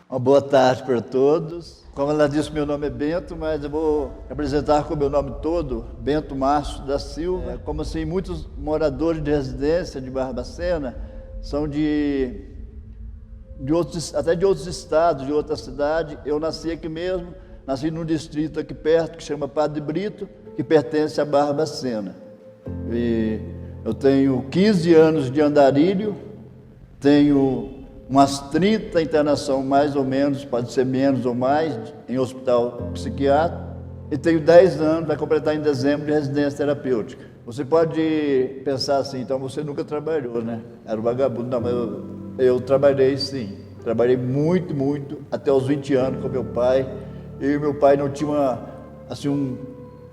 Uma boa tarde para todos. Como ela disse, meu nome é Bento, mas eu vou apresentar com o meu nome todo, Bento Márcio da Silva. Como assim, muitos moradores de residência de Barbacena são de outros, até de outros estados, de outra cidade. Eu nasci aqui mesmo, nasci num distrito aqui perto que chama Padre Brito, que pertence a Barbacena. E eu tenho 15 anos de andarilho, tenho umas 30 internação mais ou menos, pode ser menos ou mais, em hospital psiquiátrico, e tenho 10 anos, vai completar em dezembro, de residência terapêutica. Você pode pensar assim, então você nunca trabalhou, né? Era um vagabundo. Não, mas eu trabalhei sim, trabalhei muito, até os 20 anos com meu pai. Eu e meu pai não tinha assim, um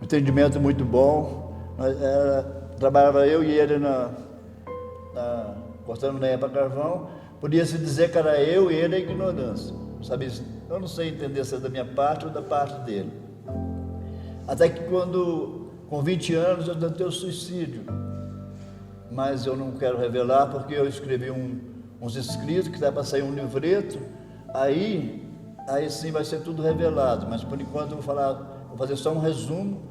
entendimento muito bom, trabalhava eu e ele cortando lenha para carvão. Podia-se dizer que era eu e ele a ignorância, sabe? Eu não sei entender se é da minha parte ou da parte dele. Até que quando, com 20 anos, eu tentei o suicídio. Mas eu não quero revelar porque eu escrevi uns escritos que dá para sair um livreto. Aí sim vai ser tudo revelado. Mas por enquanto eu vou fazer só um resumo.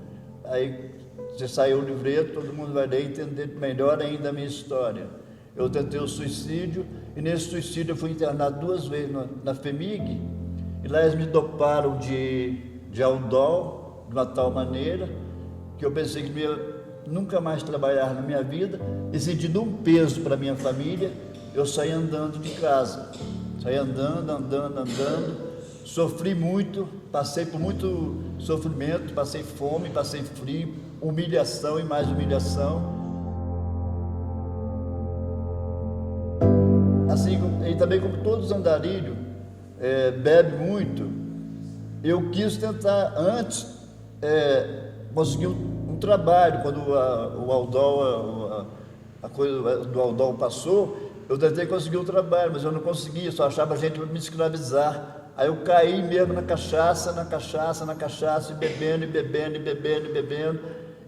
Aí se sair o livreto, todo mundo vai ler e entender melhor ainda a minha história. Eu tentei o suicídio e nesse suicídio eu fui internado 2 vezes na FEMIG e lá eles me doparam de Aldol de uma tal maneira que eu pensei que não ia nunca mais trabalhar na minha vida e sentindo um peso para minha família, eu saí andando de casa, saí andando, sofri muito, passei por muito sofrimento, passei fome, passei frio, humilhação e mais humilhação. Assim, e também como todos os andarilhos bebe muito, eu quis tentar antes conseguir um trabalho. Quando o Aldol, a coisa do Aldol passou, eu tentei conseguir um trabalho, mas eu não conseguia, só achava gente para me escravizar. Aí eu caí mesmo na cachaça, e bebendo.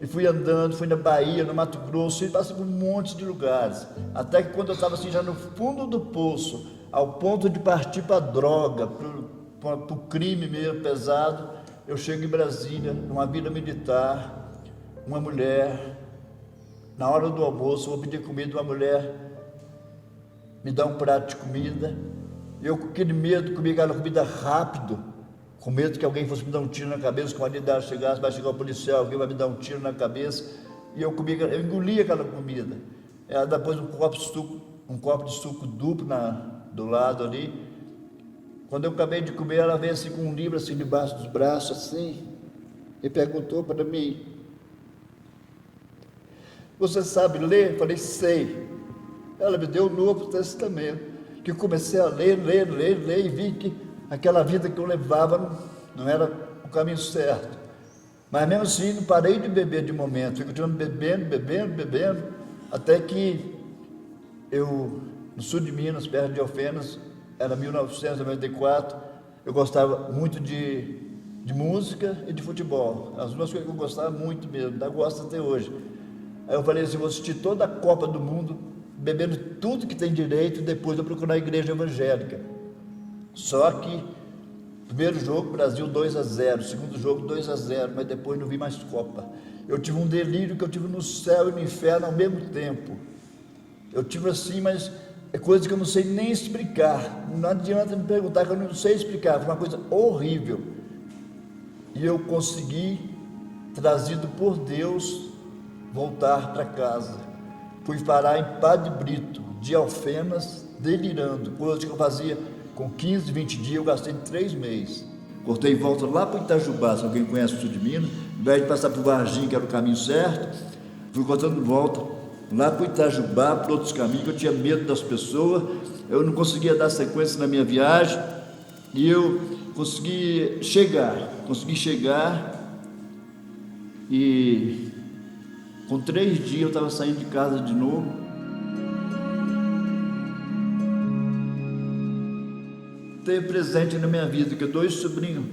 E fui andando, fui na Bahia, no Mato Grosso, e passei por um monte de lugares. Até que quando eu estava assim, já no fundo do poço, ao ponto de partir para a droga, para o crime mesmo pesado, eu chego em Brasília, numa vila militar, uma mulher, na hora do almoço, eu vou pedir comida, uma mulher me dá um prato de comida, eu com aquele medo, comi aquela comida rápido, com medo que alguém fosse me dar um tiro na cabeça, que o marido dela chegasse, vai chegar o policial, alguém vai me dar um tiro na cabeça, e eu engoli aquela comida. Ela depois um copo de suco duplo do lado ali. Quando eu acabei de comer, ela veio assim com um livro assim debaixo dos braços, assim, e perguntou para mim: "Você sabe ler?" Eu falei: "Sei." Ela me deu o Novo Testamento, que eu comecei a ler, e vi que aquela vida que eu levava não era o caminho certo. Mas mesmo assim, não parei de beber de momento. Fui continuando bebendo, até que eu, no sul de Minas, perto de Alfenas, era 1994, eu gostava muito de música e de futebol. As duas coisas que eu gostava muito mesmo, ainda gosto até hoje. Aí eu falei assim, vou assistir toda a Copa do Mundo, bebendo tudo que tem direito, e depois eu procurar a igreja evangélica. Só que, primeiro jogo, Brasil 2-0, segundo jogo 2-0, mas depois não vi mais Copa. Eu tive um delírio que eu tive no céu e no inferno ao mesmo tempo. Eu tive assim, mas é coisa que eu não sei nem explicar. Não adianta me perguntar que eu não sei explicar, foi uma coisa horrível. E eu consegui, trazido por Deus, voltar para casa. Fui parar em Padre Brito, de Alfenas, delirando, coisa que eu fazia com 15, 20 dias, eu gastei 3 meses. Cortei volta lá para Itajubá, se alguém conhece o sul de Minas, ao invés de passar por Varginha, que era o caminho certo, fui cortando volta lá para Itajubá, por outros caminhos, que eu tinha medo das pessoas, eu não conseguia dar sequência na minha viagem, e eu consegui chegar, e com 3 dias eu estava saindo de casa de novo. Teve presente na minha vida que 2 sobrinhos,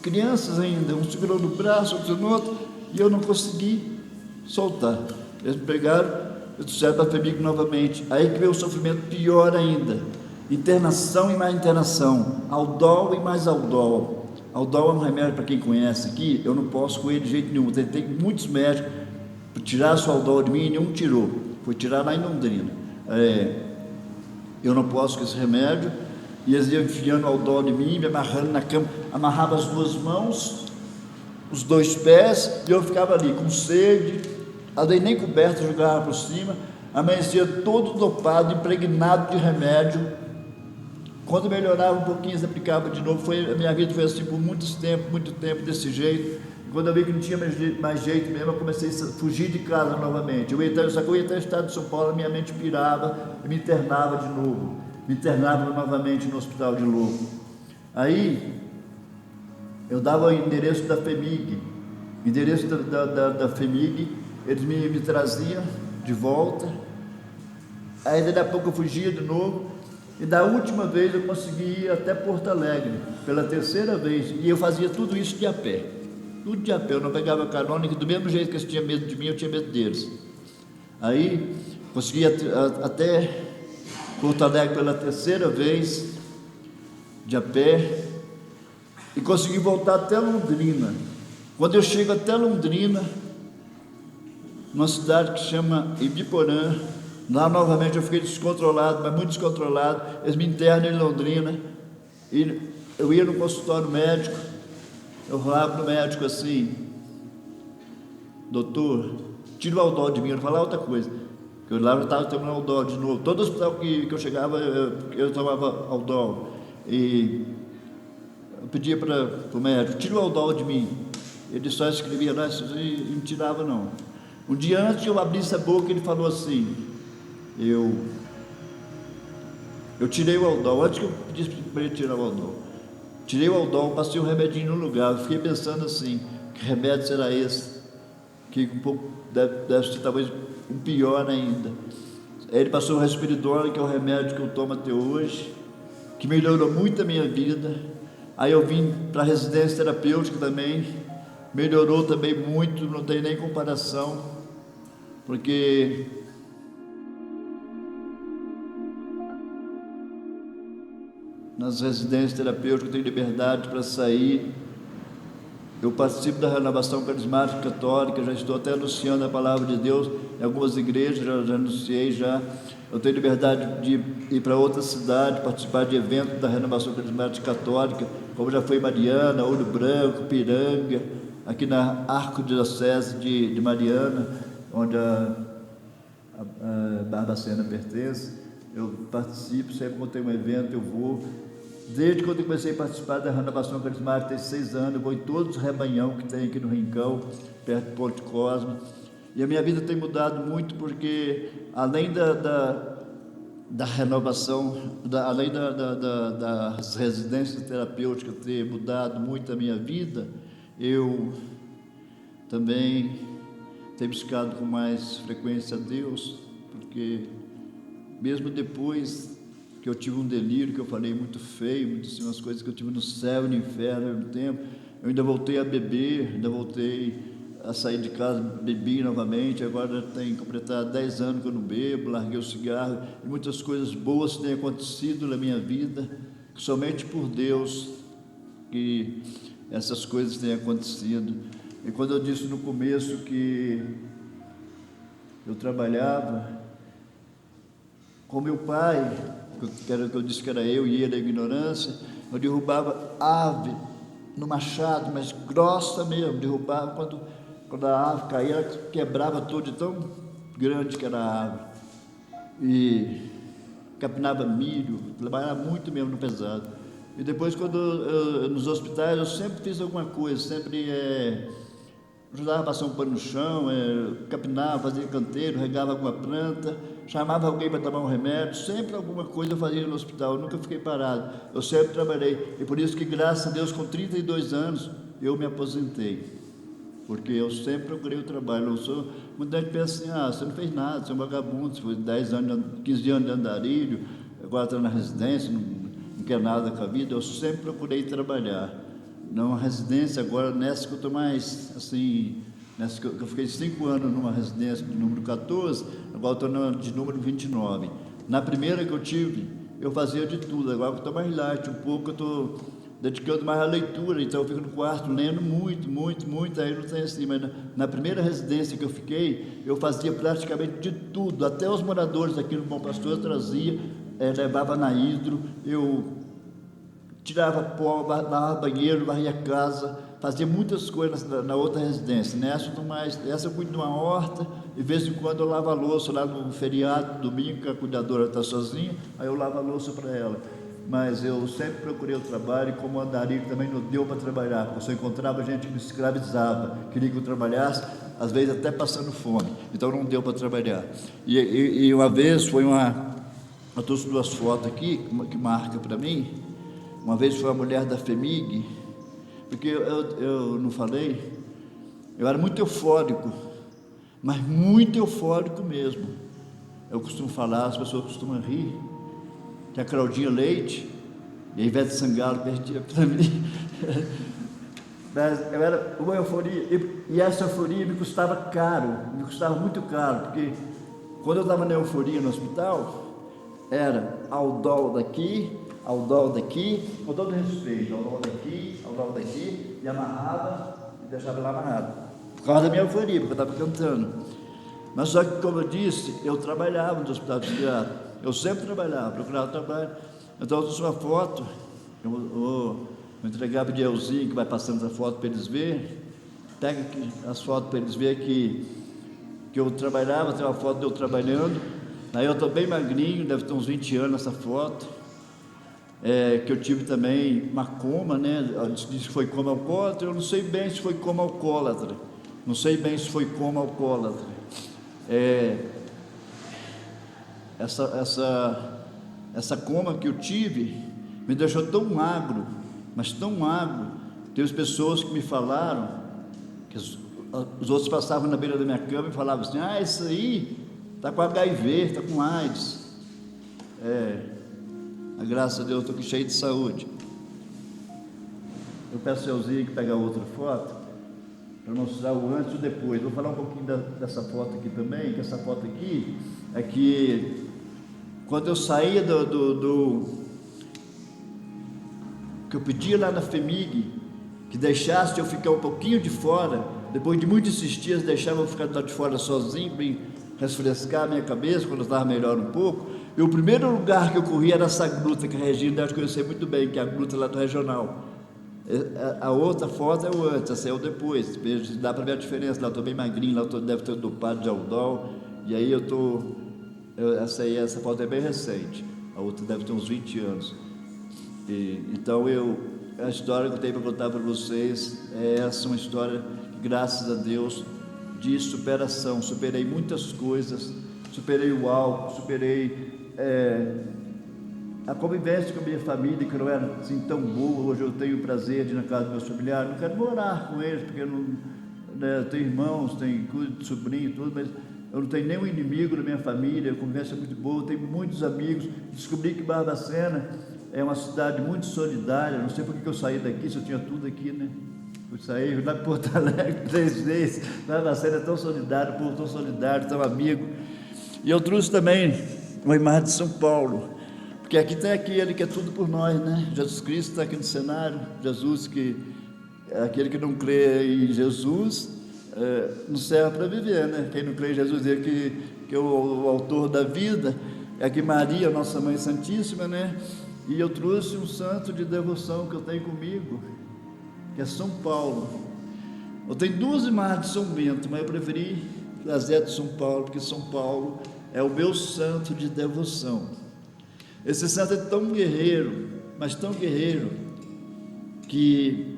crianças ainda, um segurou no braço, outro no outro, e eu não consegui soltar. Eles me pegaram e trouxeram para a FEMIG novamente. Aí que veio o sofrimento pior ainda. internação e mais internação, Aldol e mais Aldol. Aldol é um remédio, para quem conhece aqui, eu não posso com ele de jeito nenhum. Tentei muitos médicos para tirar o Aldol de mim e nenhum tirou. Foi tirar lá em Londrina. Eu não posso com esse remédio. E eles iam enfiando o Aldol de mim, me amarrando na cama, amarrava as duas mãos, os dois pés, e eu ficava ali com sede, ali nem coberta, jogava por cima, amanhecia todo dopado, impregnado de remédio. Quando melhorava um pouquinho, eles aplicavam de novo. A minha vida foi assim por muito tempo desse jeito. E quando eu vi que não tinha mais jeito mesmo, eu comecei a fugir de casa novamente. Eu ia até o estado de São Paulo, minha mente pirava, e me internava de novo. Me internava novamente no hospital de novo. Aí, eu dava o endereço da FEMIG. O endereço da FEMIG, eles me traziam de volta. Aí, daqui a pouco, eu fugia de novo. E da última vez, eu consegui ir até Porto Alegre, pela terceira vez. E eu fazia tudo isso de a pé. Tudo de a pé. Eu não pegava carona, que do mesmo jeito que eles tinham medo de mim, eu tinha medo deles. Aí, consegui até Porto Alegre pela terceira vez, de a pé, e consegui voltar até Londrina. Quando eu chego até Londrina, numa cidade que chama Ibiporã, lá novamente eu fiquei descontrolado, mas muito descontrolado. Eles me internam em Londrina, e eu ia no consultório médico, eu falava no médico assim: doutor, tira o Aldol de mim. Eu não falava outra coisa, porque eu lá eu estava tomando Aldol de novo. Todo hospital que eu chegava, eu tomava Aldol. E eu pedia para o médico: tira o Aldol de mim. Ele só escrevia lá e não tirava não. Um dia antes que eu abrisse a boca, ele falou assim: eu tirei o Aldol, antes que eu pedisse para ele tirar o Aldol. Tirei o Aldol, passei o remedinho no lugar. Eu fiquei pensando assim: que remédio será esse? Que um pouco deve ser talvez um pior ainda. Aí ele passou o Respiridona, que é o remédio que eu tomo até hoje, que melhorou muito a minha vida. Aí eu vim para a residência terapêutica também, melhorou também muito, não tem nem comparação, porque nas residências terapêuticas eu tenho liberdade para sair. Eu participo da renovação carismática católica, já estou até anunciando a palavra de Deus em algumas igrejas, já anunciei já. Eu tenho liberdade de ir para outra cidade, participar de eventos da renovação carismática católica, como já foi Mariana, Ouro Branco, Piranga, aqui na Arquidiocese de Mariana, onde a Barbacena pertence. Eu participo, sempre quando tem um evento eu vou. Desde quando eu comecei a participar da renovação carismática, tem 6 anos, eu vou em todos os rebanhão que tem aqui no Rincão, perto do Ponte Cosme. E a minha vida tem mudado muito, porque além da renovação, além das residências terapêuticas ter mudado muito a minha vida, eu também tenho buscado com mais frequência a Deus, porque mesmo depois que eu tive um delírio, que eu falei muito feio, muito assim, umas coisas que eu tive no céu e no inferno ao mesmo tempo, eu ainda voltei a beber, ainda voltei a sair de casa, bebi novamente. Agora tem completado 10 anos que eu não bebo, larguei o cigarro, e muitas coisas boas têm acontecido na minha vida, que somente por Deus que essas coisas têm acontecido. E quando eu disse no começo que eu trabalhava com meu pai, que eu disse que era eu e ele, a ignorância, eu derrubava ave no machado, mas grossa mesmo, derrubava, quando a árvore caía, ela quebrava tudo, de tão grande que era a árvore. E capinava milho, trabalhava muito mesmo no pesado. E depois, nos hospitais, eu sempre fiz alguma coisa, sempre ajudava a passar um pano no chão, capinava, fazia canteiro, regava alguma planta, chamava alguém para tomar um remédio, sempre alguma coisa eu fazia no hospital, eu nunca fiquei parado, eu sempre trabalhei. E por isso que, graças a Deus, com 32 anos, eu me aposentei, porque eu sempre procurei o trabalho. Muita gente pensa assim: você não fez nada, você é um vagabundo, você foi 10 anos, 15 anos de andarilho, agora está na residência, não quer nada com a vida. Eu sempre procurei trabalhar. Numa residência, agora nessa que eu estou mais assim, nessa que eu fiquei 5 anos numa residência de número 14, agora estou de número 29. Na primeira que eu tive, eu fazia de tudo. Agora eu estou mais light um pouco, eu estou dedicando mais à leitura, então eu fico no quarto lendo muito, aí não tem assim, mas na primeira residência que eu fiquei, eu fazia praticamente de tudo, até os moradores aqui no Bom Pastor eu trazia, levava na hidro, eu tirava pó, lavava banheiro, varria casa, fazia muitas coisas na outra residência. Essa eu cuido de uma horta, de vez em quando eu lavo a louça lá no feriado, domingo, que a cuidadora está sozinha, aí eu lavo a louça para ela. Mas eu sempre procurei o trabalho, e como andarilho também não deu para trabalhar, porque eu só encontrava gente que me escravizava, queria que eu trabalhasse, às vezes até passando fome, então não deu para trabalhar. E uma vez eu trouxe duas fotos aqui, que marca para mim. Uma vez foi a mulher da FEMIG, porque eu não falei, eu era muito eufórico, mas muito eufórico mesmo. Eu costumo falar, as pessoas costumam rir, que a Claudinha Leite e a Ivete Sangalo perdia para mim. Mas eu era uma euforia, e essa euforia me custava muito caro, porque quando eu estava na euforia no hospital, era Aldol daqui, com todo respeito, Aldol daqui, e amarrava, e deixava lá amarrado, por causa da minha euforia, porque eu estava cantando. Mas só que, como eu disse, eu trabalhava no hospital psiquiátrico, eu sempre trabalhava, procurava trabalho. Então eu trouxe uma foto, eu vou entregar para o Dielzinho, que vai passando essa foto para eles verem, pega aqui as fotos para eles verem que eu trabalhava, tem uma foto de eu trabalhando, aí eu estou bem magrinho, deve ter uns 20 anos essa foto. Que eu tive também uma coma, né? Diz que foi coma alcoólatra, eu não sei bem se foi coma alcoólatra, essa coma que eu tive me deixou tão magro, mas tão magro. Teve pessoas que me falaram, que os outros passavam na beira da minha cama e falavam assim: isso aí está com HIV, está com AIDS. A graça a Deus, estou aqui cheio de saúde. Eu peço ao Zé que pegue outra foto, para mostrar o antes e o depois. Vou falar um pouquinho dessa foto aqui também, que essa foto aqui é que quando eu saía que eu pedia lá na FEMIG, que deixasse eu ficar um pouquinho de fora, depois de muitos insistir, eles deixavam eu ficar lá de fora sozinho, para refrescar a minha cabeça, quando eu estava melhor um pouco. E o primeiro lugar que eu corri era essa gruta, que a Regina deve conhecer muito bem, que é a gruta lá do Regional. A outra foto é o antes, essa é o depois. Dá para ver a diferença, lá eu estou bem magrinho, lá eu deve ter dopado de Aldol, e aí essa foto é bem recente, a outra deve ter uns 20 anos. Então a história que eu tenho para contar para vocês é essa, uma história, graças a Deus, de superação. Superei muitas coisas, superei o álcool, superei a convivência com a minha família, que não era assim tão boa. Hoje eu tenho o prazer de ir na casa dos meus familiares, não quero morar com eles, porque eu tenho irmãos, tenho sobrinho, tudo, mas eu não tenho nenhum inimigo na minha família, a convivência é muito boa, tenho muitos amigos. Descobri que Barbacena é uma cidade muito solidária, não sei por que eu saí daqui, se eu tinha tudo aqui, né? Eu saí lá de Porto Alegre 3 vezes, Barbacena é tão solidário, o povo tão solidário, tão amigo. E eu trouxe também uma imagem de São Paulo, porque aqui tem aquele que é tudo por nós, né? Jesus Cristo está aqui no cenário, Jesus, que é aquele que não crê em Jesus, não serve para viver, né? Quem não crê em Jesus é que é o autor da vida. É aqui Maria, nossa Mãe Santíssima, né? E eu trouxe um santo de devoção que eu tenho comigo, que é São Paulo. Eu tenho duas imagens de São Bento, mas eu preferi trazer a de São Paulo, porque São Paulo é o meu santo de devoção. Esse santo é tão guerreiro, mas tão guerreiro, que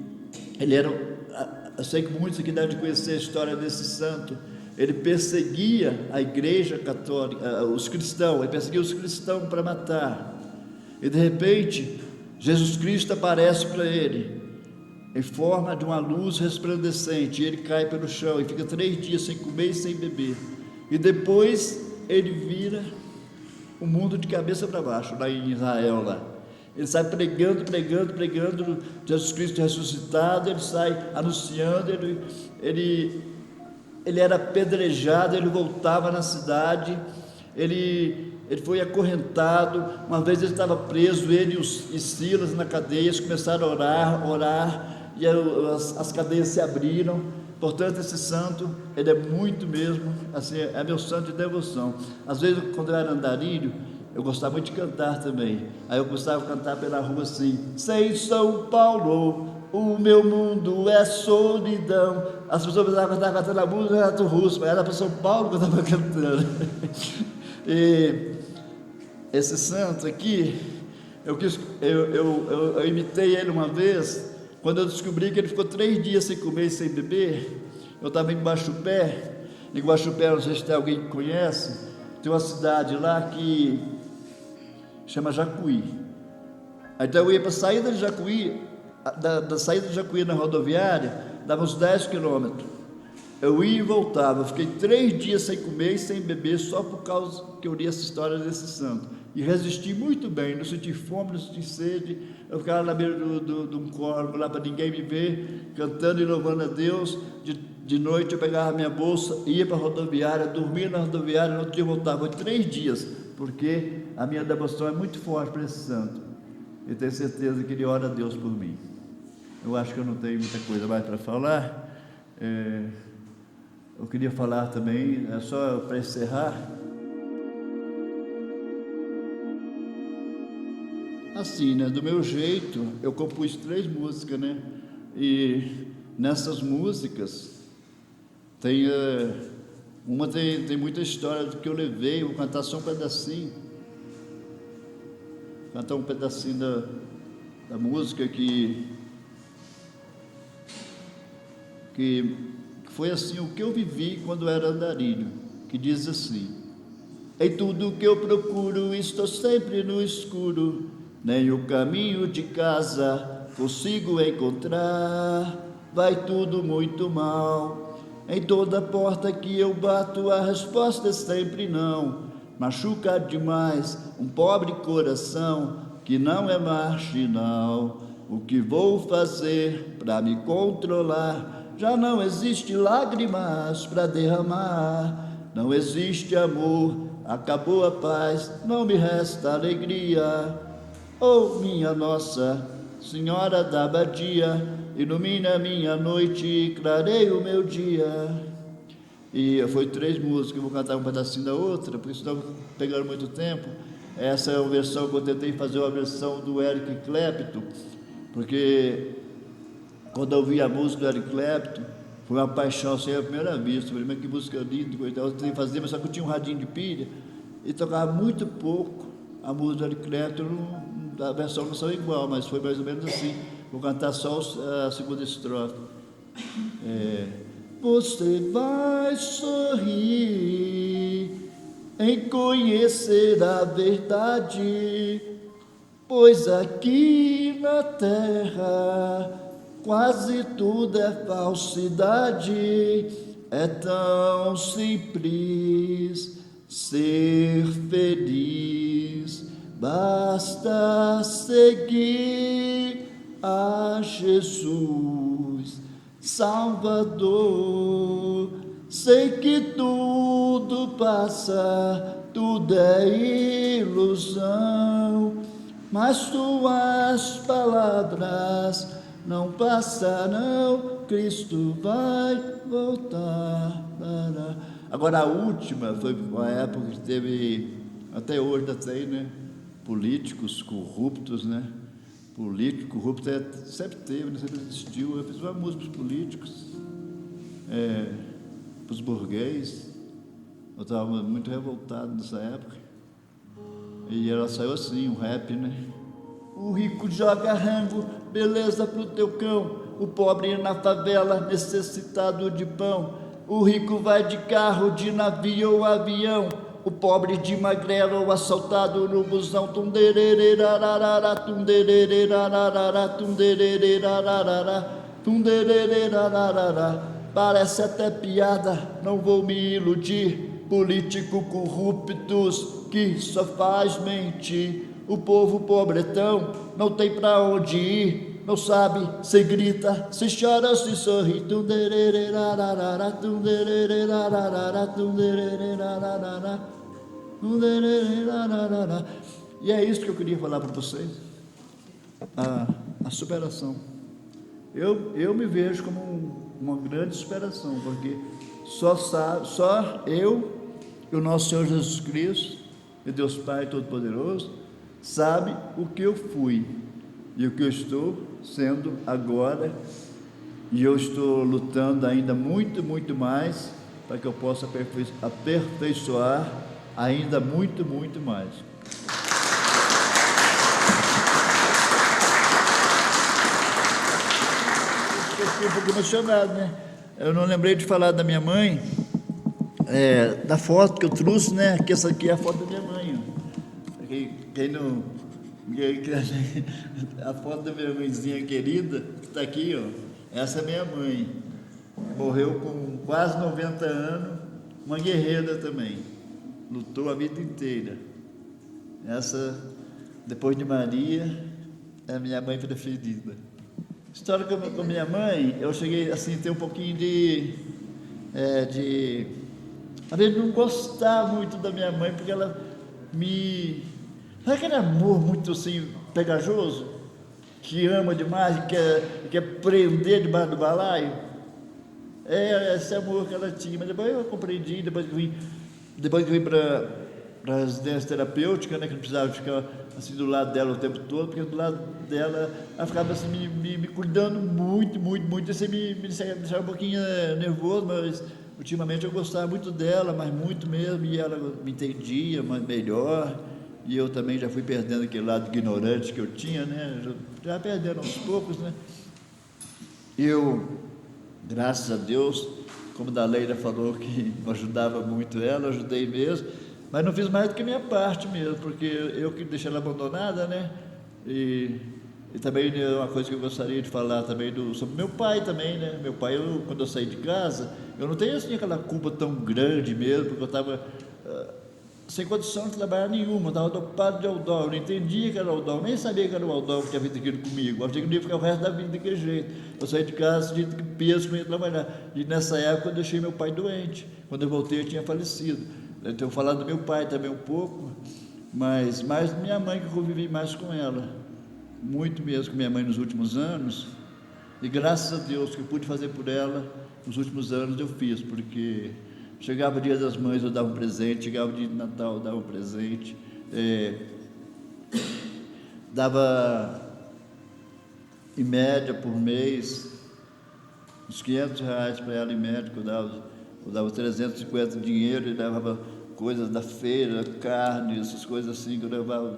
ele era, eu sei que muitos aqui devem conhecer a história desse santo. Ele perseguia a igreja católica, os cristãos, ele perseguia os cristãos para matar. E de repente, Jesus Cristo aparece para ele, em forma de uma luz resplandecente, e ele cai pelo chão, e fica 3 dias sem comer e sem beber. E depois, ele vira o mundo de cabeça para baixo, lá em Israel, lá. Ele sai pregando, Jesus Cristo ressuscitado, ele sai anunciando, ele era apedrejado, ele voltava na cidade, ele ele foi acorrentado. Uma vez ele estava preso, ele e Silas na cadeia, eles começaram a orar, e as cadeias se abriram. Portanto, esse santo, ele é muito mesmo, assim, é meu santo de devoção. Às vezes, quando eu era andarilho, eu gostava muito de cantar também. Aí eu gostava de cantar pela rua assim: sem São Paulo, o meu mundo é solidão. As pessoas pensavam que eu estava cantando a música do Renato Russo, mas era para São Paulo que eu estava cantando. E esse santo aqui, eu imitei ele uma vez, quando eu descobri que ele ficou 3 dias sem comer e sem beber. Eu estava em Guaxupé. Em Guaxupé, não sei se tem alguém que conhece, tem uma cidade lá que chama Jacuí. Então eu ia para a saída de Jacuí, da saída de Jacuí na rodoviária, dava uns 10 quilômetros. Eu ia e voltava. Eu fiquei 3 dias sem comer e sem beber, só por causa que eu li essa história desse santo. E resisti muito bem, não senti fome, não senti sede. Eu ficava na beira de um córrego lá para ninguém me ver, cantando e louvando a Deus. De noite eu pegava a minha bolsa, ia para a rodoviária, dormia na rodoviária, no outro dia eu voltava. Foi 3 dias, porque a minha devoção é muito forte para esse santo. Eu tenho certeza que ele ora a Deus por mim. Eu acho que eu não tenho muita coisa mais para falar. Eu queria falar também, só para encerrar, assim, né, do meu jeito, eu compus 3 músicas, né, e nessas músicas uma tem muita história do que eu levei. Vou cantar só um pedacinho, cantar um pedacinho da música que foi assim, o que eu vivi quando era andarilho, que diz assim: em tudo que eu procuro, estou sempre no escuro, nem o caminho de casa consigo encontrar, vai tudo muito mal. Em toda porta que eu bato, a resposta é sempre não. Machuca demais um pobre coração que não é marginal. O que vou fazer para me controlar? Já não existe lágrimas para derramar, não existe amor, acabou a paz, não me resta alegria. Oh, minha Nossa Senhora da Abadia, ilumina a minha noite e clareia o meu dia. E foi 3 músicas, eu vou cantar um pedacinho da outra, porque senão pegando muito tempo. Essa é a versão que eu tentei fazer, uma versão do Eric Clapton, porque quando eu ouvi a música do Eric Clapton, foi uma paixão assim à primeira vista. Falei, mas que música linda, eu tentei fazer, mas só que eu tinha um radinho de pilha e tocava muito pouco a música do Eric Clapton. A versão não são igual, mas foi mais ou menos assim. Vou cantar só a segunda estrofe. Você vai sorrir em conhecer a verdade, pois aqui na terra quase tudo é falsidade. É tão simples ser feliz, basta seguir a Jesus Salvador. Sei que tudo passa, tudo é ilusão, mas tuas palavras não passarão, Cristo vai voltar. Agora a última foi uma época que teve, até hoje ainda tem, né, políticos corruptos, né? Político corrupto sempre teve, sempre existiu. Eu fiz uma música para os políticos, para os burguês. Eu estava muito revoltado nessa época. E ela saiu assim, um rap, né? O rico joga rango, beleza pro teu cão. O pobre na favela, necessitado de pão. O rico vai de carro, de navio ou avião. O pobre de magrelo ou assaltado no busão. Tunderererararara, tunderererararara, tunderererararara, tunderererararara. Parece até piada, não vou me iludir. Político corruptos que só faz mentir. O povo pobretão não tem pra onde ir, não sabe, se grita, se chora, se sorri. Tunderererararara, tunderererararara, tunderererararara. E é isso que eu queria falar para vocês. A superação. Eu me vejo como uma grande superação, porque só eu e o nosso Senhor Jesus Cristo, e Deus Pai Todo-Poderoso, sabe o que eu fui e o que eu estou sendo agora, e eu estou lutando ainda muito, muito mais, para que eu possa aperfeiçoar ainda muito, muito mais. Eu fiquei um pouco emocionado, né? Eu não lembrei de falar da minha mãe, da foto que eu trouxe, né? Que essa aqui é a foto da minha mãe. Ó. Quem não... A foto da minha mãezinha querida, que está aqui, ó. Essa é minha mãe. Morreu com quase 90 anos, uma guerreira também. Lutou a vida inteira. Essa, depois de Maria, é a minha mãe preferida. História com minha mãe, eu cheguei assim, ter um pouquinho às vezes não gostar muito da minha mãe, porque ela sabe aquele amor muito assim, pegajoso? Que ama demais, que quer prender debaixo do balaio? Esse amor que ela tinha, mas depois eu compreendi, depois que eu vim para a residência terapêutica, né, que não precisava ficar assim do lado dela o tempo todo, porque do lado dela ela ficava assim me cuidando muito, muito, muito, assim me deixava um pouquinho nervoso, mas ultimamente eu gostava muito dela, mas muito mesmo, e ela me entendia melhor, e eu também já fui perdendo aquele lado ignorante que eu tinha, né, já perdendo aos poucos, né. Eu, graças a Deus, como a Leila falou que ajudava muito ela, eu ajudei mesmo, mas não fiz mais do que a minha parte mesmo, porque eu que deixei ela abandonada, né? E também uma coisa que eu gostaria de falar também sobre meu pai também, né? Meu pai, quando eu saí de casa, eu não tenho assim aquela culpa tão grande mesmo, porque eu estava sem condição de trabalhar nenhuma, eu estava dopado de Aldol, eu não entendia que era Aldol, nem sabia que era o Aldol que tinha feito aquilo comigo, eu achei que eu ia ficar o resto da vida daquele jeito. Eu saí de casa, de peso, que eu ia trabalhar, e nessa época eu deixei meu pai doente, quando eu voltei eu tinha falecido. Eu tenho falado do meu pai também um pouco, mas mais minha mãe, que eu convivi mais com ela, muito mesmo com minha mãe nos últimos anos, e graças a Deus que eu pude fazer por ela nos últimos anos eu fiz, porque chegava o dia das mães eu dava um presente, chegava o dia de Natal eu dava um presente, dava em média por mês uns R$500 para ela em média, eu dava 350 de dinheiro e levava coisas da feira, carne, essas coisas assim que eu levava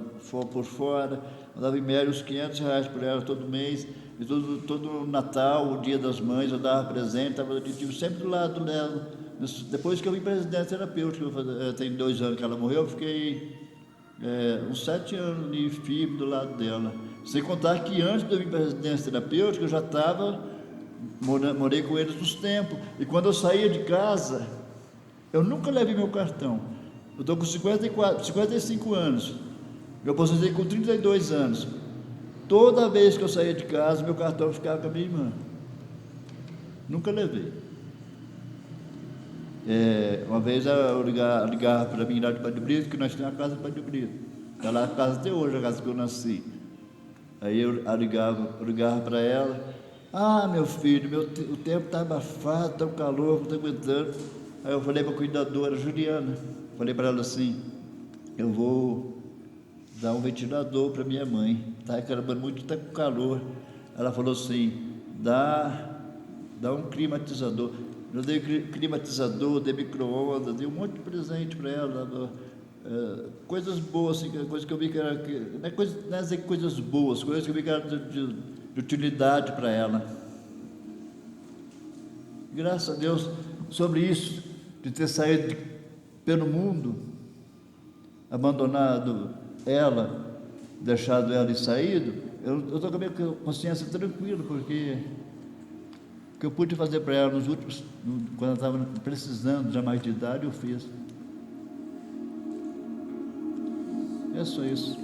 por fora. Eu dava em média uns R$500 para ela todo mês, e todo Natal, o dia das mães, eu dava presente, eu estive sempre do lado dela. Depois que eu vim para a residência terapêutica, tem 2 anos que ela morreu, eu fiquei uns 7 anos de firme do lado dela. Sem contar que antes de eu vir para a residência terapêutica, eu já morei com eles uns tempos, e quando eu saía de casa, eu nunca levei meu cartão. Eu estou com 55 anos, eu aposentei com 32 anos. Toda vez que eu saía de casa, meu cartão ficava com a minha irmã. Nunca levei. Uma vez eu ligava para mim lá de Padre Brito, que nós temos a casa de Padre Brito. Está lá a casa até hoje, a casa que eu nasci. Aí eu ligava para ela. Ah, meu filho, o tempo está abafado, está um calor, não estou aguentando. Aí eu falei para a cuidadora, Juliana, falei para ela assim, eu vou dar um ventilador para minha mãe, está reclamando muito, está com calor. Ela falou assim, dá um climatizador. Eu dei climatizador, dei micro-ondas, dei um monte de presente para ela, coisas boas, assim, coisas que eu vi que era, não é dizer coisas boas, coisas que eu vi que eram de utilidade para ela. Graças a Deus, sobre isso, de ter saído pelo mundo, abandonado ela, deixado ela e saído, eu estou com a minha consciência tranquila, porque o que eu pude fazer para ela nos últimos, quando ela estava precisando já mais de idade, eu fiz. É só isso.